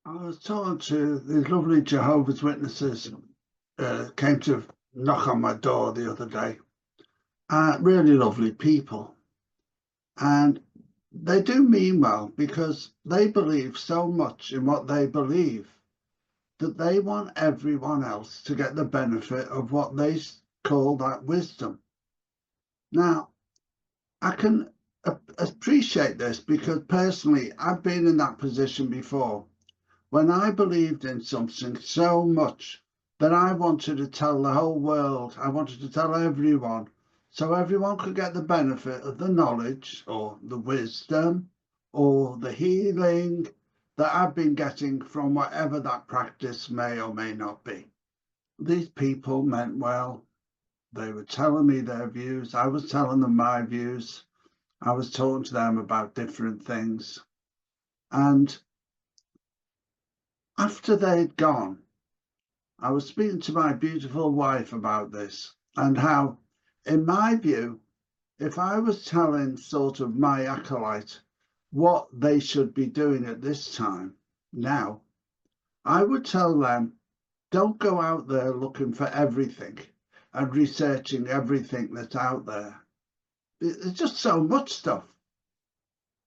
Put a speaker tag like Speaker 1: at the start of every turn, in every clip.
Speaker 1: I was talking to these lovely Jehovah's Witnesses, came to knock on my door the other day. Really lovely people. And they do mean well because they believe so much in what they believe that they want everyone else to get the benefit of what they call that wisdom. Now, I can appreciate this because personally, I've been in that position before. When I believed in something so much that I wanted to tell the whole world, I wanted to tell everyone, so everyone could get the benefit of the knowledge or the wisdom or the healing that I've been getting from whatever that practice may or may not be. These people meant well. They were telling me their views. I was telling them my views. I was talking to them about different things. And after they'd gone, I was speaking to my beautiful wife about this and how, in my view, if I was telling sort of my acolyte what they should be doing at this time now, I would tell them, don't go out there looking for everything and researching everything that's out there. There's just so much stuff.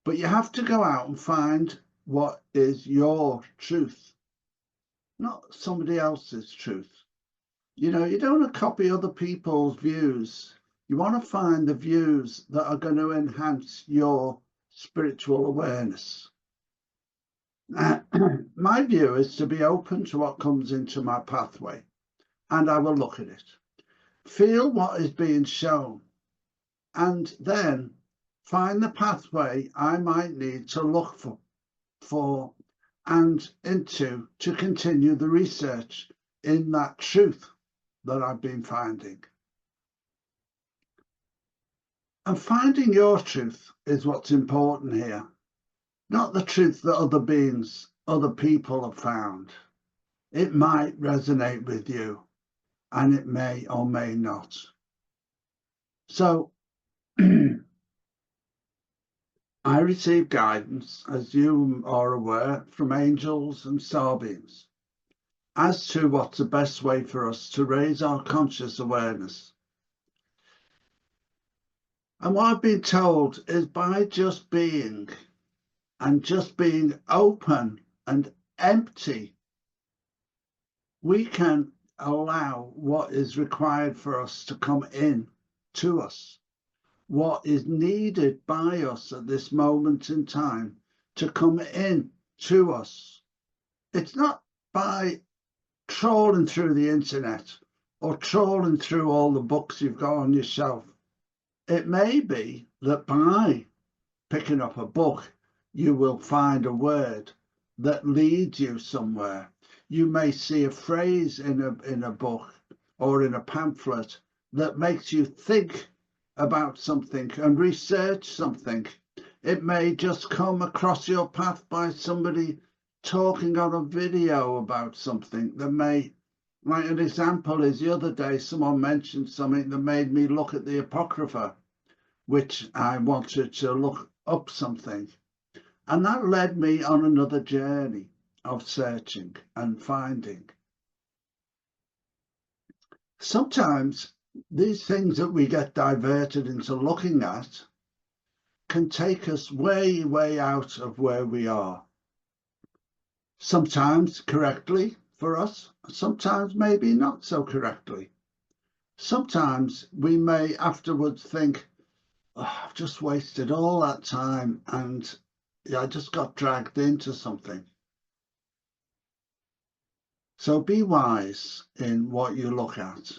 Speaker 1: But you have to go out and find what is your truth, not somebody else's truth. You know, you don't want to copy other people's views. You want to find the views that are going to enhance your spiritual awareness. My view is to be open to what comes into my pathway, and I will look at it, feel what is being shown, and then find the pathway I might need to look for and into to continue the research in that truth that I've been finding. And finding your truth is what's important here, not the truth that other beings, other people have found. It might resonate with you, and it may or may not. So I receive guidance, as you are aware, from angels and star beings as to what's the best way for us to raise our conscious awareness. And what I've been told is by just being and just being open and empty, we can allow what is required for us to come in to us, what is needed by us at this moment in time to come in to us. It's not by trawling through the internet or trawling through all the books you've got on your shelf. It may be that by picking up a book, you will find a word that leads you somewhere. You may see a phrase in a book or in a pamphlet that makes you think about something and research something. It may just come across your path by somebody talking on a video about something that may, like an example is the other day, someone mentioned something that made me look at the Apocrypha, which I wanted to look up something. And that led me on another journey of searching and finding. Sometimes these things that we get diverted into looking at can take us way, way out of where we are. Sometimes correctly for us, sometimes maybe not so correctly. Sometimes we may afterwards think, oh, I've just wasted all that time and I just got dragged into something. So be wise in what you look at.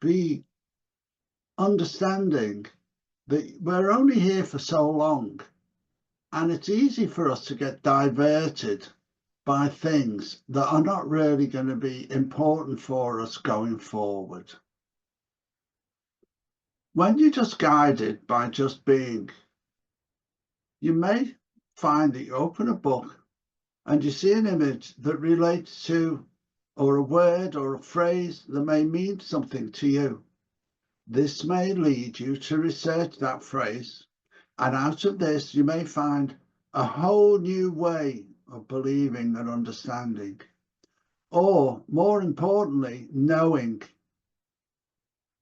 Speaker 1: Be understanding that we're only here for so long, and it's easy for us to get diverted by things that are not really going to be important for us going forward. When you're just guided by just being, you may find that you open a book and you see an image that relates to, or a word or a phrase that may mean something to you. This may lead you to research that phrase, and out of this you may find a whole new way of believing and understanding, or more importantly, knowing.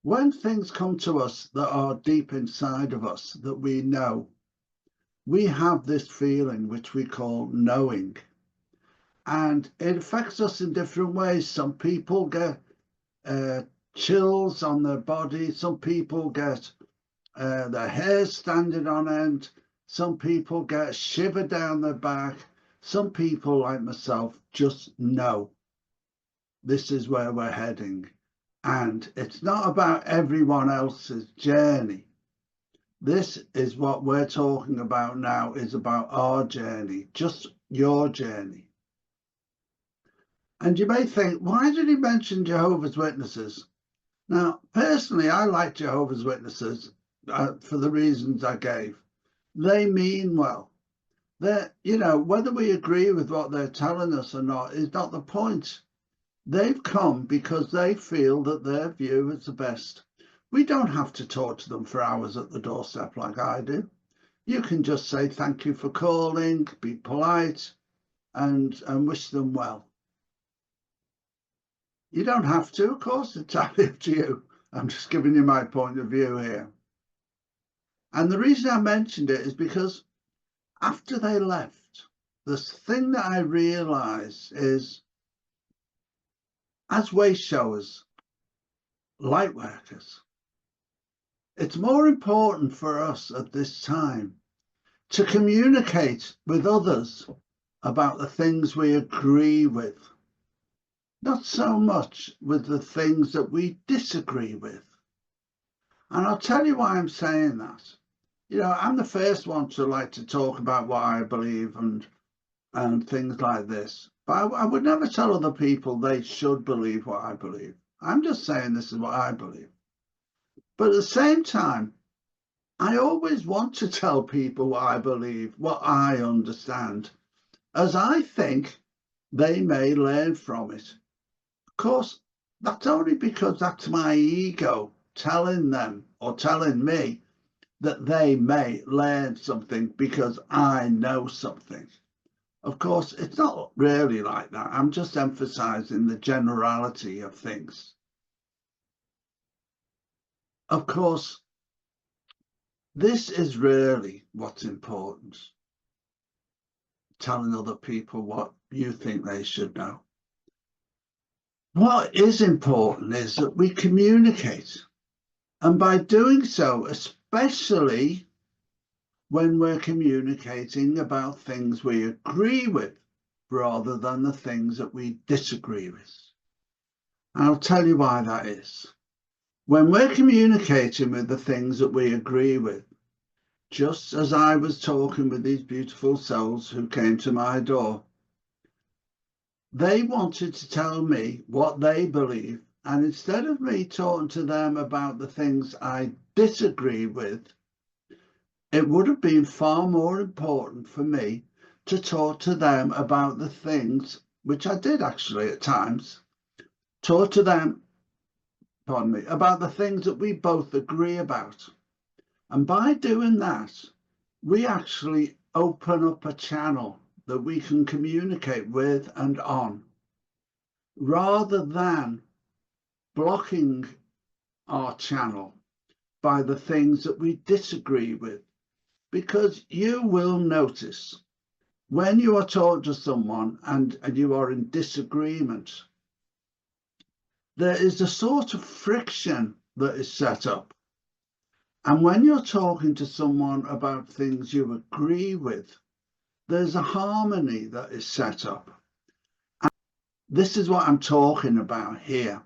Speaker 1: When things come to us that are deep inside of us that we know, we have this feeling which we call knowing, and it affects us in different ways. Some people get chills on their body, some people get their hair standing on end, some people get a shiver down their back, some people like myself just know this is where we're heading. And it's not about everyone else's journey. This is what we're talking about now, is about our journey, just your journey. And you may think, why did he mention Jehovah's Witnesses? Now, personally, I like Jehovah's Witnesses for the reasons I gave. They mean well. They're, you know, whether we agree with what they're telling us or not is not the point. They've come because they feel that their view is the best. We don't have to talk to them for hours at the doorstep like I do. You can just say thank you for calling, be polite, and wish them well. You don't have to, of course, it's entirely up to you. I'm just giving you my point of view here. And the reason I mentioned it is because after they left, the thing that I realized is, as way showers, light workers, it's more important for us at this time to communicate with others about the things we agree with, not so much with the things that we disagree with. And I'll tell you why I'm saying that. You know, I'm the first one to like to talk about what I believe and things like this. But I would never tell other people they should believe what I believe. I'm just saying this is what I believe. But at the same time, I always want to tell people what I believe, what I understand, as I think they may learn from it. Of course, that's only because that's my ego telling them or telling me that they may learn something because I know something. Of course, it's not really like that. I'm just emphasizing the generality of things. Of course, this is really what's important. Telling other people what you think they should know. What is important is that we communicate. And by doing so, especially when we're communicating about things we agree with rather than the things that we disagree with. And I'll tell you why that is. When we're communicating with the things that we agree with, just as I was talking with these beautiful souls who came to my door, they wanted to tell me what they believe, and instead of me talking to them about the things I disagree with, it would have been far more important for me to talk to them about the things, which I did actually at times, talk to them, pardon me, about the things that we both agree about. And by doing that, we actually open up a channel that we can communicate with and on, rather than blocking our channel by the things that we disagree with. Because you will notice when you are talking to someone and you are in disagreement, there is a sort of friction that is set up. And when you're talking to someone about things you agree with, there's a harmony that is set up. And this is what I'm talking about here.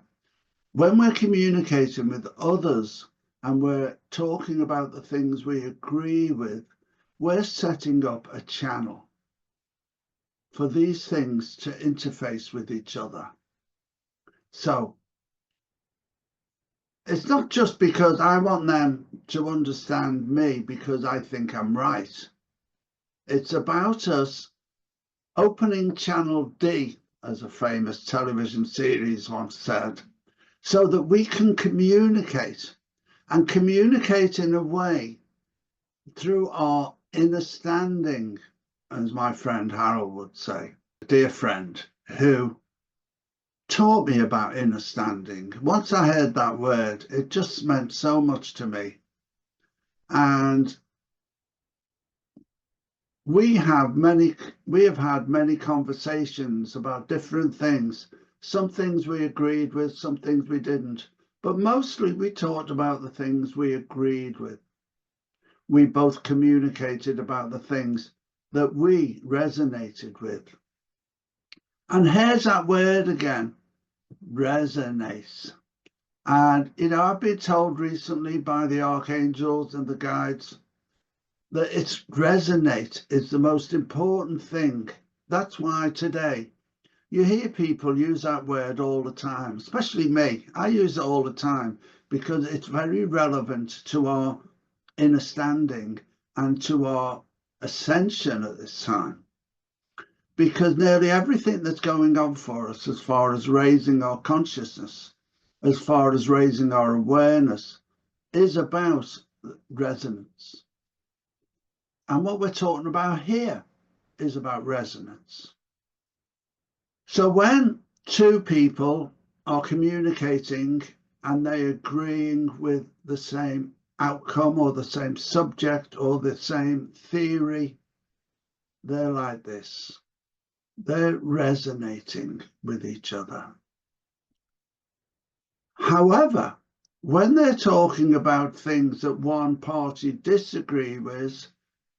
Speaker 1: When we're communicating with others and we're talking about the things we agree with, we're setting up a channel for these things to interface with each other. So it's not just because I want them to understand me because I think I'm right. It's about us opening Channel D, as a famous television series once said, so that we can communicate and communicate in a way through our understanding as my friend Harold would say, a dear friend who taught me about inner standing. Once I heard that word, it just meant so much to me. And we have had many conversations about different things. Some things we agreed with, some things we didn't. But mostly we talked about the things we agreed with. We both communicated about the things that we resonated with. And here's that word again, resonates. And, I've been told recently by the archangels and the guides that it's resonate is the most important thing. That's why today you hear people use that word all the time, especially me. I use it all the time because it's very relevant to our inner standing and to our ascension at this time. Because nearly everything that's going on for us as far as raising our consciousness, as far as raising our awareness, is about resonance. And what we're talking about here is about resonance. So when two people are communicating and they're agreeing with the same outcome or the same subject or the same theory, they're like this. They're resonating with each other. However, when they're talking about things that one party disagree with,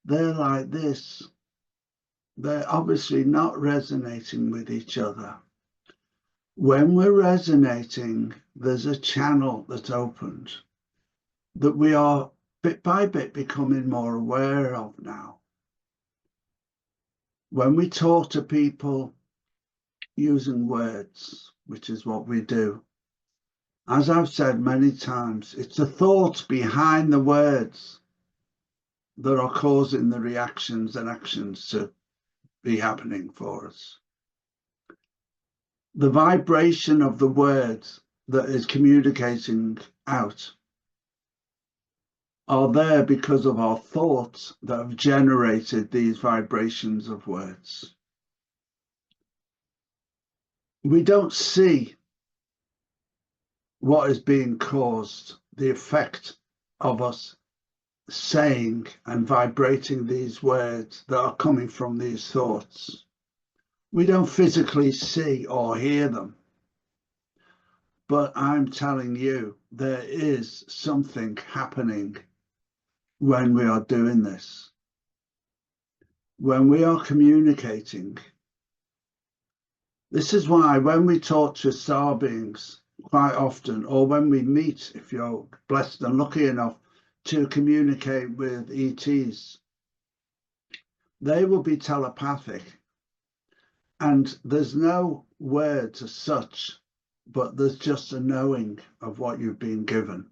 Speaker 1: they're like this. They're obviously not resonating with each other. When we're resonating, there's a channel that's opened that we are bit by bit becoming more aware of now. When we talk to people using words, which is what we do, as I've said many times, it's the thoughts behind the words that are causing the reactions and actions to be happening for us. The vibration of the words that is communicating out are there because of our thoughts that have generated these vibrations of words. We don't see what is being caused, the effect of us saying and vibrating these words that are coming from these thoughts. We don't physically see or hear them. But I'm telling you, there is something happening when we are doing this. When we are communicating. This is why when we talk to star beings quite often, or when we meet, if you're blessed and lucky enough to communicate with ETs, they will be telepathic. And there's no words as such, but there's just a knowing of what you've been given.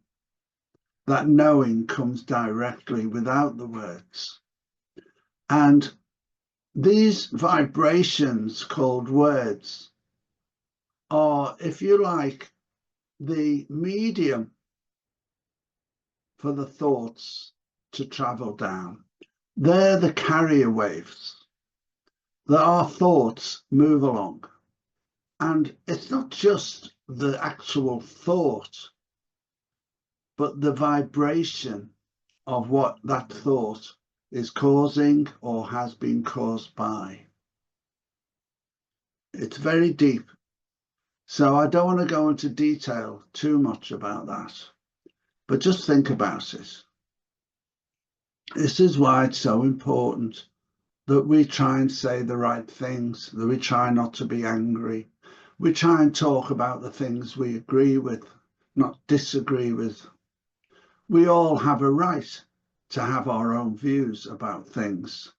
Speaker 1: That knowing comes directly without the words. And these vibrations called words are, if you like, the medium for the thoughts to travel down. They're the carrier waves that our thoughts move along. And it's not just the actual thought, but the vibration of what that thought is causing or has been caused by. It's very deep. So I don't want to go into detail too much about that, but just think about it. This is why it's so important that we try and say the right things, that we try not to be angry. We try and talk about the things we agree with, not disagree with. We all have a right to have our own views about things.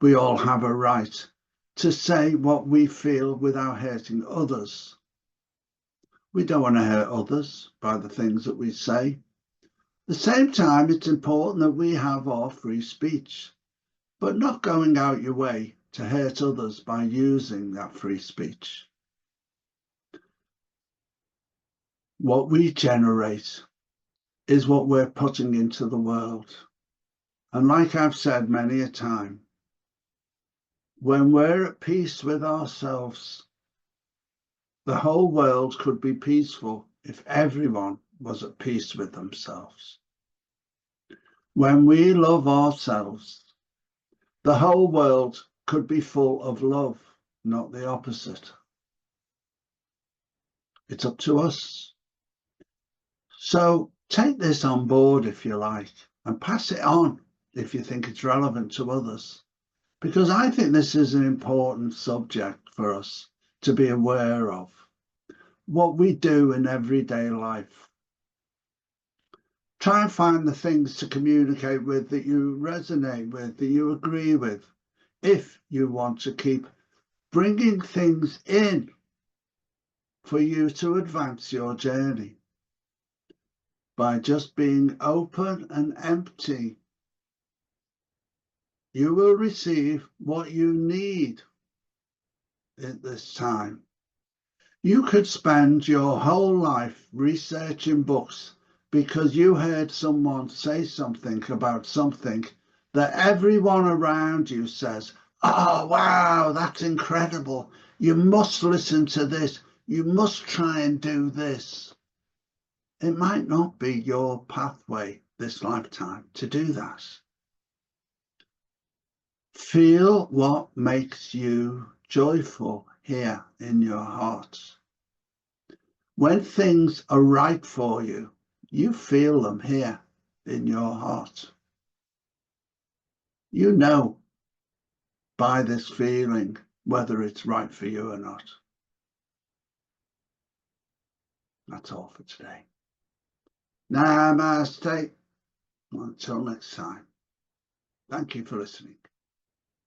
Speaker 1: We all have a right to say what we feel without hurting others. We don't want to hurt others by the things that we say. At the same time, it's important that we have our free speech, but not going out your way to hurt others by using that free speech. What we generate is what we're putting into the world. And like I've said many a time, When we're at peace with ourselves, the whole world could be peaceful if everyone was at peace with themselves. When we love ourselves, the whole world could be full of love, not the opposite. It's up to us. So take this on board if you like, and pass it on if you think it's relevant to others, because I think this is an important subject for us to be aware of. What we do in everyday life. Try and find the things to communicate with that you resonate with, that you agree with, if you want to keep bringing things in for you to advance your journey. By just being open and empty, you will receive what you need at this time. You could spend your whole life researching books because you heard someone say something about something that everyone around you says, oh, wow, that's incredible. You must listen to this. You must try and do this. It might not be your pathway this lifetime to do that. Feel what makes you joyful here in your heart. When things are right for you, you feel them here in your heart. You know by this feeling whether it's right for you or not. That's all for today. Namaste. Until next time. Thank you for listening.